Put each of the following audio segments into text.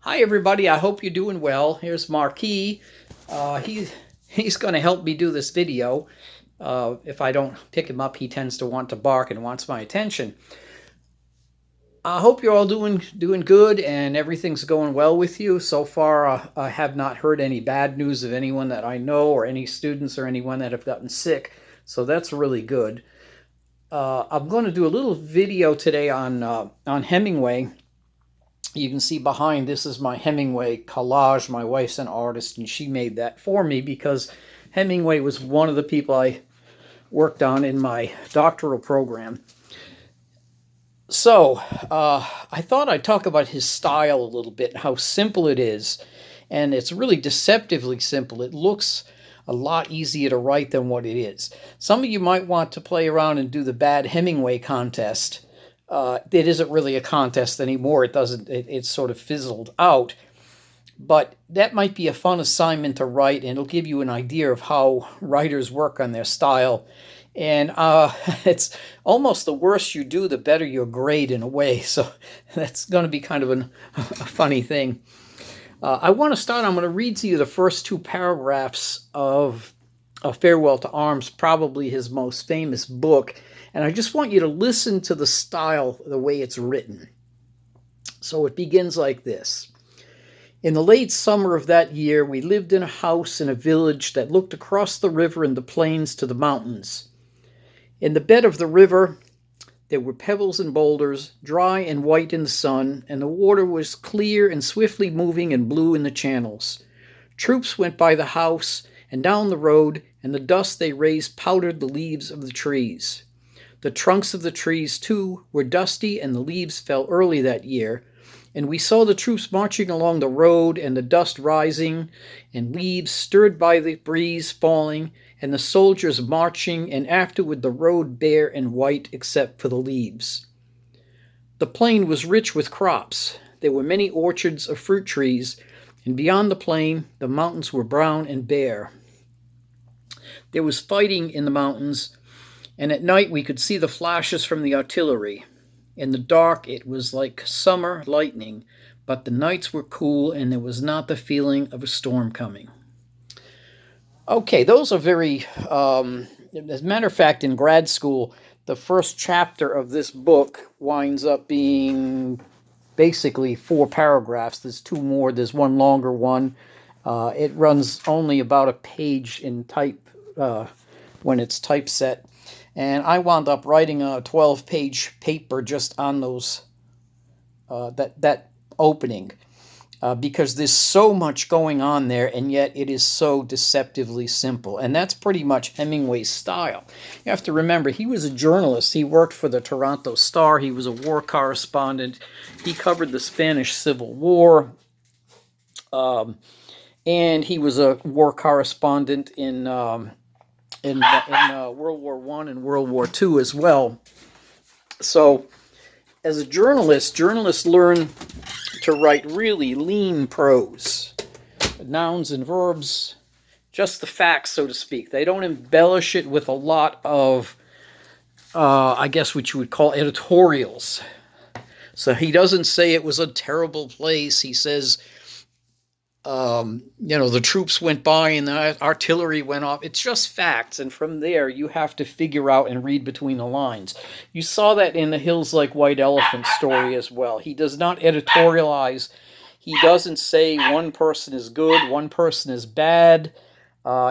Hi everybody, I hope you're doing well. Here's Marquis. He's going to help me do this video. If I don't pick him up, he tends to want to bark and wants my attention. I hope you're all doing good and everything's going well with you. So far, I have not heard any bad news of anyone that I know or any students or anyone that have gotten sick. So that's really good. I'm going to do a little video today on Hemingway. You can see behind, this is my Hemingway collage. My wife's an artist and she made that for me because Hemingway was one of the people I worked on in my doctoral program. So I thought I'd talk about his style a little bit, how simple it is, and it's really deceptively simple. It looks a lot easier to write than what it is. Some of you might want to play around and do the bad Hemingway contest. It isn't really a contest anymore. It's sort of fizzled out. But that might be a fun assignment to write, and it'll give you an idea of how writers work on their style. And it's almost the worse you do, the better your grade in a way. So that's going to be kind of a funny thing. I'm going to read to you the first two paragraphs of A Farewell to Arms, probably his most famous book. And I just want you to listen to the style, the way it's written. So it begins like this. In the late summer of that year, we lived in a house in a village that looked across the river and the plains to the mountains. In the bed of the river, there were pebbles and boulders, dry and white in the sun, and the water was clear and swiftly moving and blue in the channels. Troops went by the house and down the road, and the dust they raised powdered the leaves of the trees. The trunks of the trees, too, were dusty, and the leaves fell early that year, and we saw the troops marching along the road, and the dust rising, and leaves stirred by the breeze falling, and the soldiers marching, and afterward the road bare and white except for the leaves. The plain was rich with crops. There were many orchards of fruit trees, and beyond the plain the mountains were brown and bare. There was fighting in the mountains, and at night we could see the flashes from the artillery. In the dark it was like summer lightning, but the nights were cool and there was not the feeling of a storm coming. Okay, those are very, as a matter of fact, in grad school, the first chapter of this book winds up being basically 4 paragraphs. There's 2 more, there's one longer one. It runs only about a page in type when it's typeset. And I wound up writing a 12-page paper just on those that opening because there's so much going on there, and yet it is so deceptively simple. And that's pretty much Hemingway's style. You have to remember, he was a journalist. He worked for the Toronto Star. He was a war correspondent. He covered the Spanish Civil War. And he was a war correspondent in World War I and World War II as well. So as a journalist, journalists learn to write really lean prose, nouns and verbs, just the facts, so to speak. They don't embellish it with a lot of, I guess what you would call editorials. So he doesn't say it was a terrible place. He says, the troops went by and the artillery went off. It's just facts, and from there you have to figure out and read between the lines. You saw that in the Hills Like White Elephant story as well. He does not editorialize. He doesn't say one person is good, one person is bad.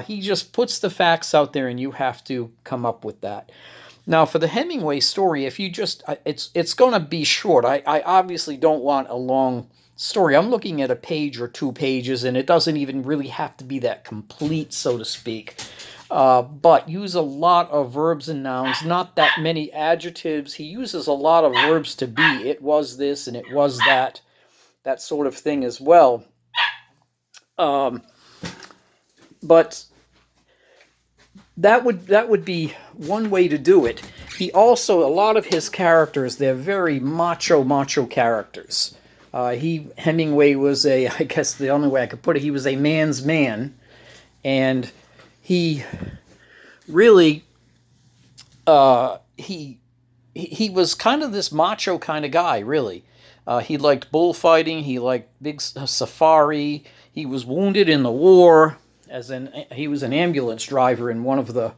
He just puts the facts out there, and you have to come up with that. Now, for the Hemingway story, if you just, it's going to be short. I obviously don't want a long story. I'm looking at a page or 2 pages, and it doesn't even really have to be that complete, so to speak. But use a lot of verbs and nouns, not that many adjectives. He uses a lot of verbs to be. It was this and it was that sort of thing as well. But that would be one way to do it. He also, a lot of his characters, they're very macho characters. Hemingway was I guess the only way I could put it, he was a man's man, and he really, he was kind of this macho kind of guy, really. He liked bullfighting. He liked big safari. He was wounded in the war, as in he was an ambulance driver in one of the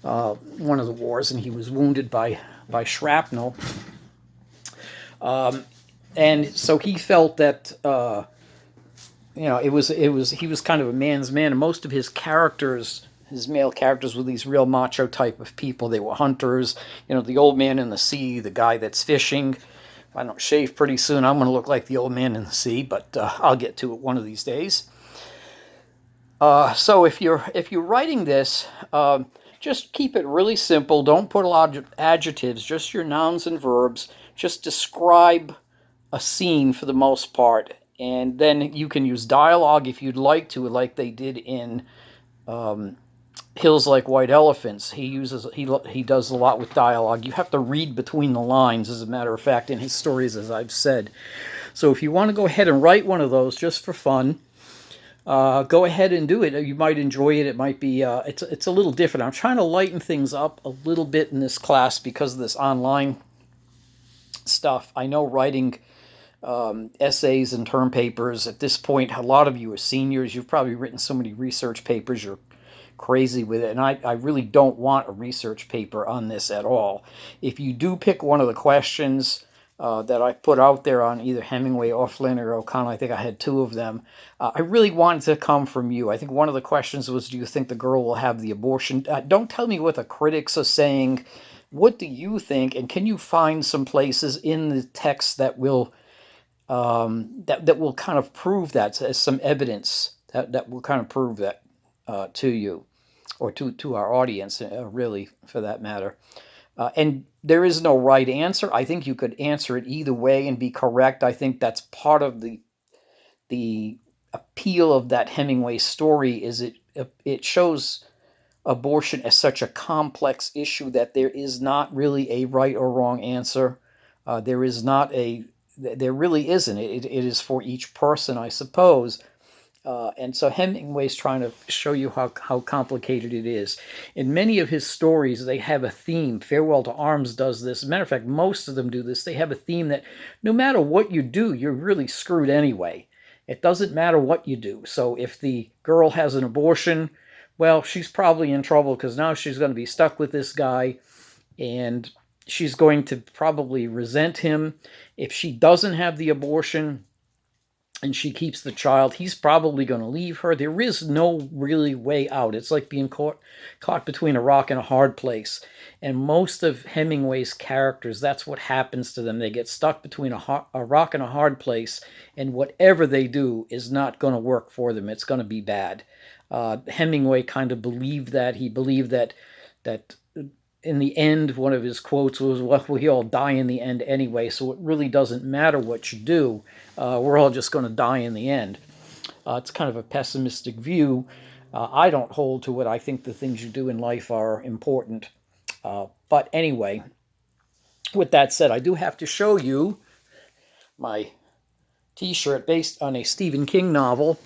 wars, and he was wounded by shrapnel. And so he felt that he was kind of a man's man, and most of his characters, his male characters, were these real macho type of people. They were hunters. The old man in the sea, the guy that's fishing. If I don't shave pretty soon, I'm going to look like the old man in the sea, but I'll get to it one of these days. So if you're writing this, just keep it really simple. Don't put a lot of adjectives, just your nouns and verbs. Just describe a scene for the most part, and then you can use dialogue if you'd like to, like they did in Hills Like White Elephants. He does a lot with dialogue. You have to read between the lines, as a matter of fact, in his stories, as I've said. So if you want to go ahead and write one of those just for fun, go ahead and do it. You might enjoy it. It might be it's a little different. I'm trying to lighten things up a little bit in this class because of this online stuff. I know writing essays and term papers at this point, a lot of you are seniors. You've probably written so many research papers, you're crazy with it, and I really don't want a research paper on this at all. If you do pick one of the questions that I put out there on either Hemingway or Flynn or O'Connell, I think I had two of them, I really wanted to come from you. I think one of the questions was, do you think the girl will have the abortion? Don't tell me what the critics are saying. What do you think? And can you find some places in the text that will that will kind of prove that, as some evidence that will kind of prove that to you, or to our audience, really, for that matter. And there is no right answer. I think you could answer it either way and be correct. I think that's part of the appeal of that Hemingway story, is it shows abortion as such a complex issue that there is not really a right or wrong answer. There really isn't. It is for each person, I suppose. And so Hemingway's trying to show you how complicated it is. In many of his stories, they have a theme. Farewell to Arms does this. As a matter of fact, most of them do this. They have a theme that no matter what you do, you're really screwed anyway. It doesn't matter what you do. So if the girl has an abortion, well, she's probably in trouble, because now she's going to be stuck with this guy, and she's going to probably resent him. If she doesn't have the abortion and she keeps the child, he's probably going to leave her. There is no really way out. It's like being caught between a rock and a hard place. And most of Hemingway's characters, that's what happens to them. They get stuck between a rock and a hard place, and whatever they do is not going to work for them. It's going to be bad. Hemingway kind of believed that. He believed that in the end, one of his quotes was, well, we all die in the end anyway, so it really doesn't matter what you do. We're all just going to die in the end. It's kind of a pessimistic view. I don't hold to it. I think the things you do in life are important. But anyway, with that said, I do have to show you my t-shirt based on a Stephen King novel.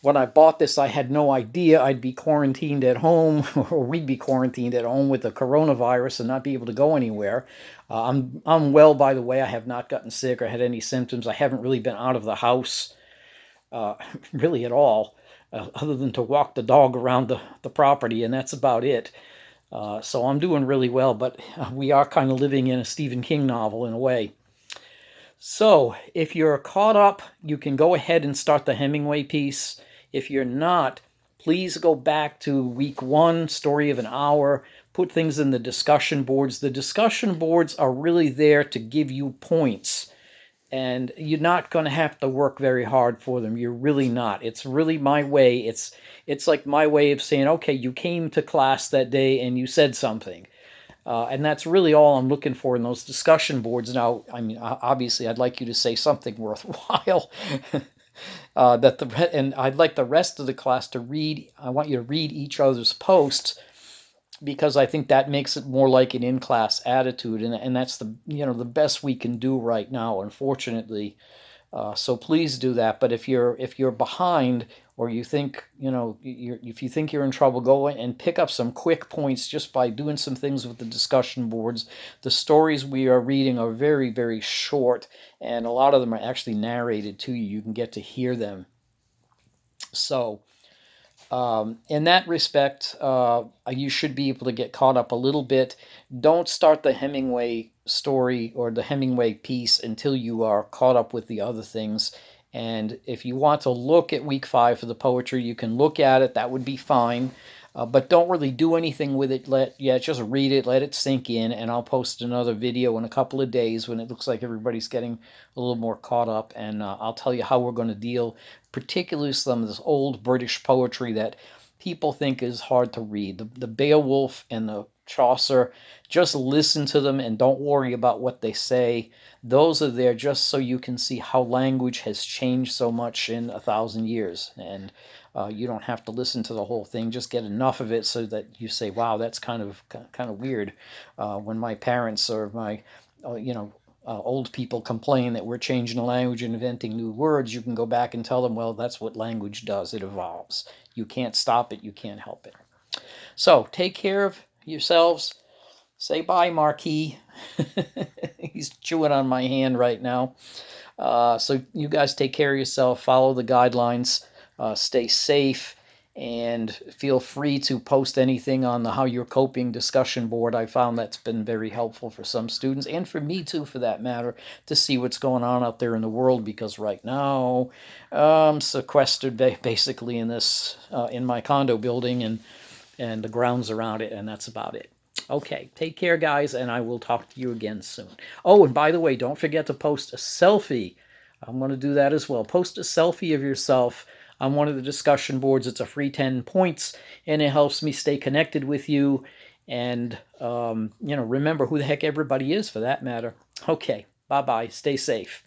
When I bought this, I had no idea I'd be quarantined at home, or we'd be quarantined at home with the coronavirus and not be able to go anywhere. I'm well, by the way. I have not gotten sick or had any symptoms. I haven't really been out of the house, really at all, other than to walk the dog around the property, and that's about it. So I'm doing really well, but we are kind of living in a Stephen King novel in a way. So if you're caught up, you can go ahead and start the Hemingway piece. If you're not, please go back to week 1, story of an hour, put things in the discussion boards. The discussion boards are really there to give you points, and you're not going to have to work very hard for them. You're really not. It's really my way. It's like my way of saying, okay, you came to class that day and you said something. And that's really all I'm looking for in those discussion boards. Now, I mean, obviously, I'd like you to say something worthwhile. And I'd like the rest of the class to read. I want you to read each other's posts, because I think that makes it more like an in-class attitude, and that's the best we can do right now, unfortunately. So please do that. But if you're behind, or you think, if you think you're in trouble, go and pick up some quick points just by doing some things with the discussion boards. The stories we are reading are very, very short, and a lot of them are actually narrated to you. You can get to hear them. So, in that respect, you should be able to get caught up a little bit. Don't start the Hemingway story or the Hemingway piece until you are caught up with the other things. And if you want to look at week 5 for the poetry, you can look at it. That would be fine. But don't really do anything with it. Just read it, let it sink in, and I'll post another video in a couple of days when it looks like everybody's getting a little more caught up, and I'll tell you how we're going to deal, particularly some of this old British poetry that people think is hard to read. The Beowulf and the Chaucer, just listen to them and don't worry about what they say. Those are there just so you can see how language has changed so much in 1,000 years. And you don't have to listen to the whole thing. Just get enough of it so that you say, "Wow, that's kind of weird." When my parents or my, old people complain that we're changing the language and inventing new words, you can go back and tell them, "Well, that's what language does. It evolves. You can't stop it. You can't help it." So take care of yourselves. Say bye, Marquis. He's chewing on my hand right now. So you guys take care of yourself. Follow the guidelines. Stay safe. And feel free to post anything on the How You're Coping discussion board. I found that's been very helpful for some students, and for me too, for that matter, to see what's going on out there in the world, because right now I'm sequestered basically in my condo building and the grounds around it, and that's about it. Okay, take care, guys, and I will talk to you again soon. Oh, and by the way, don't forget to post a selfie. I'm going to do that as well. Post a selfie of yourself on one of the discussion boards. It's a free 10 points, and it helps me stay connected with you and, remember who the heck everybody is, for that matter. Okay, bye-bye. Stay safe.